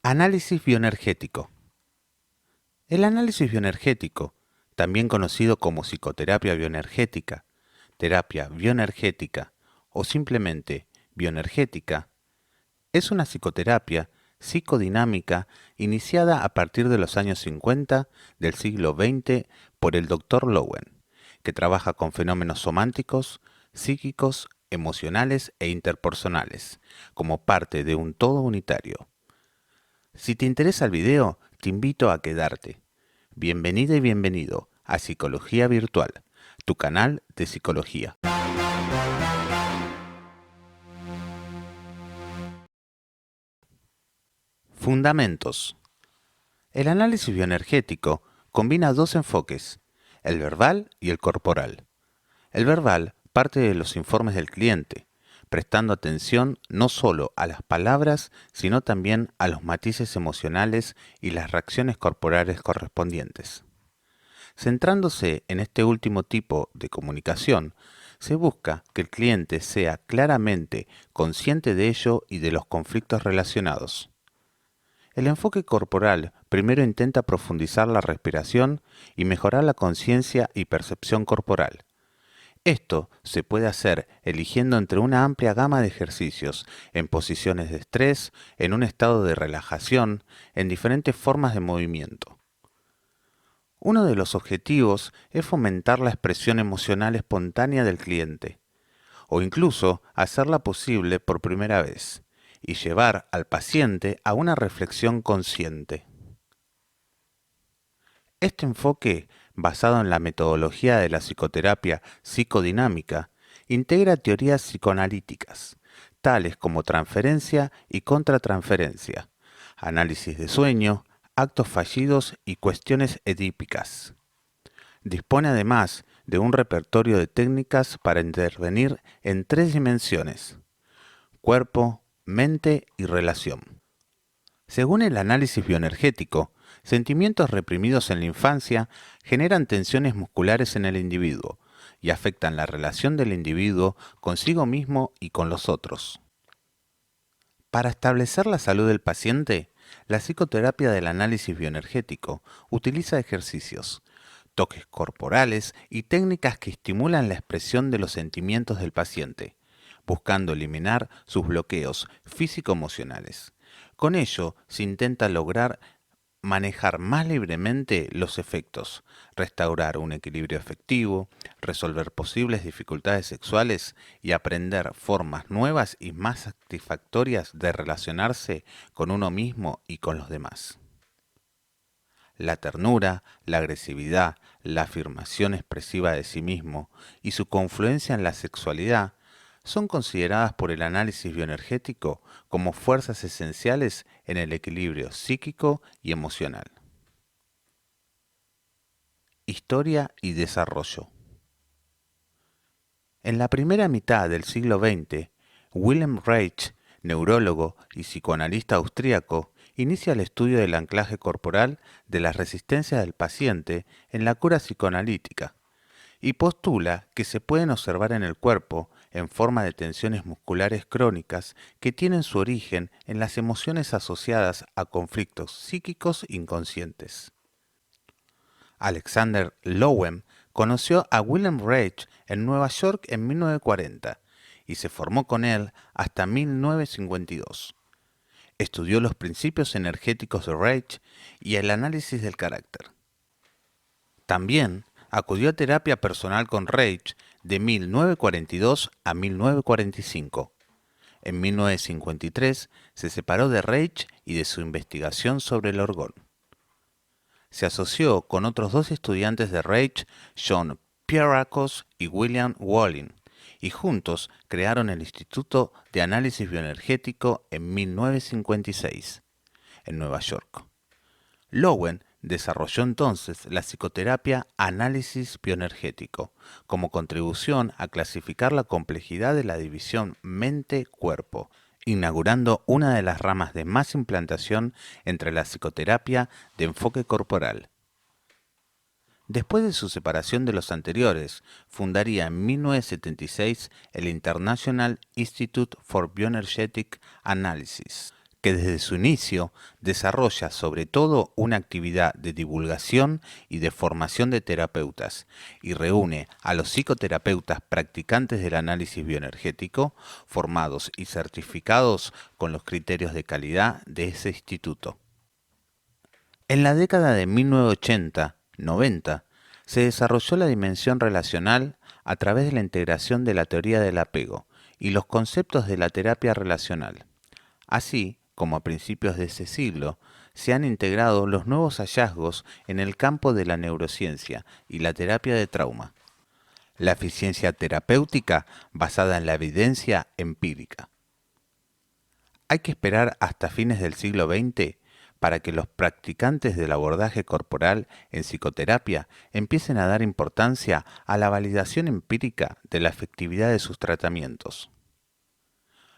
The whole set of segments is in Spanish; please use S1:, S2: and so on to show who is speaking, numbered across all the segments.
S1: Análisis bioenergético. El análisis bioenergético, también conocido como psicoterapia bioenergética, terapia bioenergética o simplemente bioenergética, es una psicoterapia psicodinámica iniciada a partir de los años 50 del siglo XX por el Dr. Lowen, que trabaja con fenómenos sománticos, psíquicos, emocionales e interpersonales, como parte de un todo unitario. Si te interesa el video, te invito a quedarte. Bienvenida y bienvenido a Psicología Virtual, tu canal de psicología. Fundamentos. El análisis bioenergético combina dos enfoques, el verbal y el corporal. El verbal parte de los informes del cliente, prestando atención no solo a las palabras, sino también a los matices emocionales y las reacciones corporales correspondientes. Centrándose en este último tipo de comunicación, se busca que el cliente sea claramente consciente de ello y de los conflictos relacionados. El enfoque corporal primero intenta profundizar la respiración y mejorar la conciencia y percepción corporal. Esto se puede hacer eligiendo entre una amplia gama de ejercicios, en posiciones de estrés, en un estado de relajación, en diferentes formas de movimiento. Uno de los objetivos es fomentar la expresión emocional espontánea del cliente, o incluso hacerla posible por primera vez, y llevar al paciente a una reflexión consciente. Este enfoque, basado en la metodología de la psicoterapia psicodinámica, integra teorías psicoanalíticas, tales como transferencia y contratransferencia, análisis de sueño, actos fallidos y cuestiones edípicas. Dispone además de un repertorio de técnicas para intervenir en tres dimensiones: cuerpo, mente y relación. Según el análisis bioenergético, sentimientos reprimidos en la infancia generan tensiones musculares en el individuo y afectan la relación del individuo consigo mismo y con los otros. Para establecer la salud del paciente, la psicoterapia del análisis bioenergético utiliza ejercicios, toques corporales y técnicas que estimulan la expresión de los sentimientos del paciente, buscando eliminar sus bloqueos físico-emocionales. Con ello, se intenta lograr manejar más libremente los efectos, restaurar un equilibrio afectivo, resolver posibles dificultades sexuales y aprender formas nuevas y más satisfactorias de relacionarse con uno mismo y con los demás. La ternura, la agresividad, la afirmación expresiva de sí mismo y su confluencia en la sexualidad son consideradas por el análisis bioenergético como fuerzas esenciales en el equilibrio psíquico y emocional. Historia y desarrollo. En la primera mitad del siglo XX, Wilhelm Reich, neurólogo y psicoanalista austríaco, inicia el estudio del anclaje corporal de las resistencias del paciente en la cura psicoanalítica y postula que se pueden observar en el cuerpo en forma de tensiones musculares crónicas que tienen su origen en las emociones asociadas a conflictos psíquicos inconscientes. Alexander Lowen conoció a Wilhelm Reich en Nueva York en 1940 y se formó con él hasta 1952. Estudió los principios energéticos de Reich y el análisis del carácter. También acudió a terapia personal con Reich de 1942 a 1945. En 1953 se separó de Reich y de su investigación sobre el orgón. Se asoció con otros dos estudiantes de Reich, John Pierrakos y William Wallin, y juntos crearon el Instituto de Análisis Bioenergético en 1956, en Nueva York. Lowen desarrolló entonces la psicoterapia análisis bioenergético como contribución a clasificar la complejidad de la división mente-cuerpo, inaugurando una de las ramas de más implantación entre la psicoterapia de enfoque corporal. Después de su separación de los anteriores, fundaría en 1976 el International Institute for Bioenergetic Analysis, que desde su inicio desarrolla sobre todo una actividad de divulgación y de formación de terapeutas y reúne a los psicoterapeutas practicantes del análisis bioenergético formados y certificados con los criterios de calidad de ese instituto. En la década de 1980-90 se desarrolló la dimensión relacional a través de la integración de la teoría del apego y los conceptos de la terapia relacional. Así como a principios de ese siglo, se han integrado los nuevos hallazgos en el campo de la neurociencia y la terapia de trauma. La eficiencia terapéutica basada en la evidencia empírica. Hay que esperar hasta fines del siglo XX para que los practicantes del abordaje corporal en psicoterapia empiecen a dar importancia a la validación empírica de la efectividad de sus tratamientos.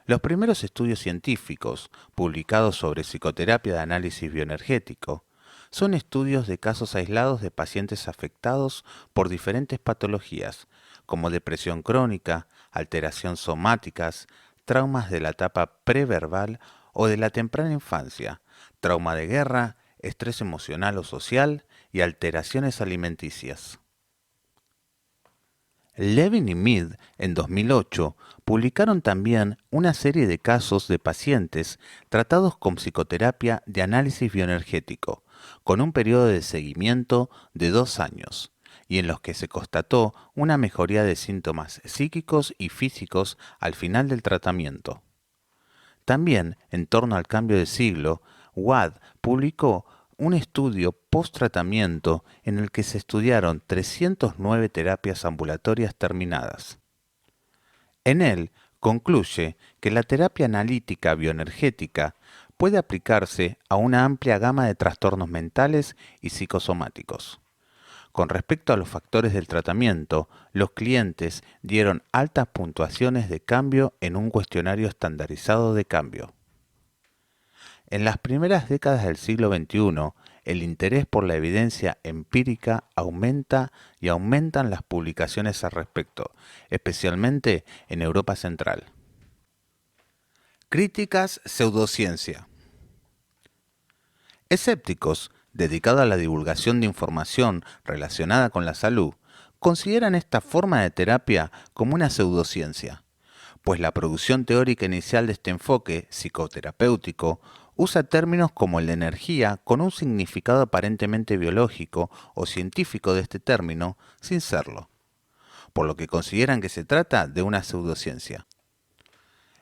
S1: Los primeros estudios científicos publicados sobre psicoterapia de análisis bioenergético son estudios de casos aislados de pacientes afectados por diferentes patologías, como depresión crónica, alteraciones somáticas, traumas de la etapa preverbal o de la temprana infancia, trauma de guerra, estrés emocional o social y alteraciones alimenticias. Levin y Mead, en 2008, publicaron también una serie de casos de pacientes tratados con psicoterapia de análisis bioenergético, con un periodo de seguimiento de 2 años, y en los que se constató una mejoría de síntomas psíquicos y físicos al final del tratamiento. También, en torno al cambio de siglo, Wadd publicó un estudio post-tratamiento en el que se estudiaron 309 terapias ambulatorias terminadas. En él concluye que la terapia analítica bioenergética puede aplicarse a una amplia gama de trastornos mentales y psicosomáticos. Con respecto a los factores del tratamiento, los clientes dieron altas puntuaciones de cambio en un cuestionario estandarizado de cambio. En las primeras décadas del siglo XXI, el interés por la evidencia empírica aumenta y aumentan las publicaciones al respecto, especialmente en Europa Central. Críticas pseudociencia. Escépticos, dedicados a la divulgación de información relacionada con la salud, consideran esta forma de terapia como una pseudociencia, pues la producción teórica inicial de este enfoque psicoterapéutico usa términos como el de energía con un significado aparentemente biológico o científico de este término sin serlo, por lo que consideran que se trata de una pseudociencia.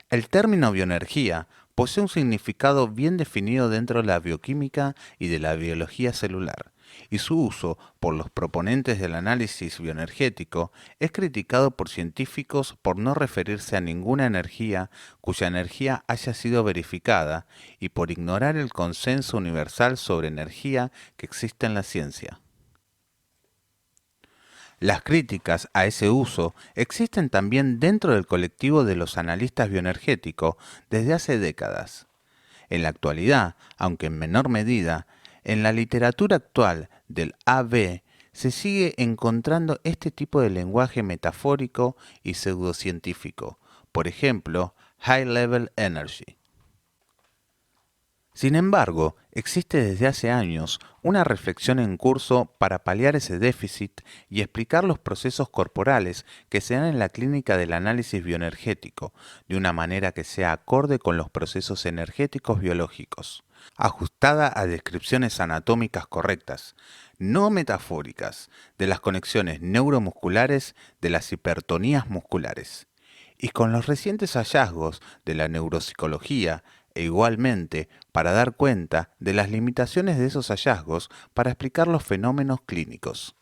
S1: El término bioenergía posee un significado bien definido dentro de la bioquímica y de la biología celular, y su uso por los proponentes del análisis bioenergético es criticado por científicos por no referirse a ninguna energía cuya energía haya sido verificada y por ignorar el consenso universal sobre energía que existe en la ciencia. Las críticas a ese uso existen también dentro del colectivo de los analistas bioenergéticos desde hace décadas. En la actualidad, aunque en menor medida, en la literatura actual del AB se sigue encontrando este tipo de lenguaje metafórico y pseudocientífico, por ejemplo, High Level Energy. Sin embargo, existe desde hace años una reflexión en curso para paliar ese déficit y explicar los procesos corporales que se dan en la clínica del análisis bioenergético, de una manera que sea acorde con los procesos energéticos biológicos, ajustada a descripciones anatómicas correctas, no metafóricas, de las conexiones neuromusculares de las hipertonías musculares. Y con los recientes hallazgos de la neuropsicología, e igualmente para dar cuenta de las limitaciones de esos hallazgos para explicar los fenómenos clínicos.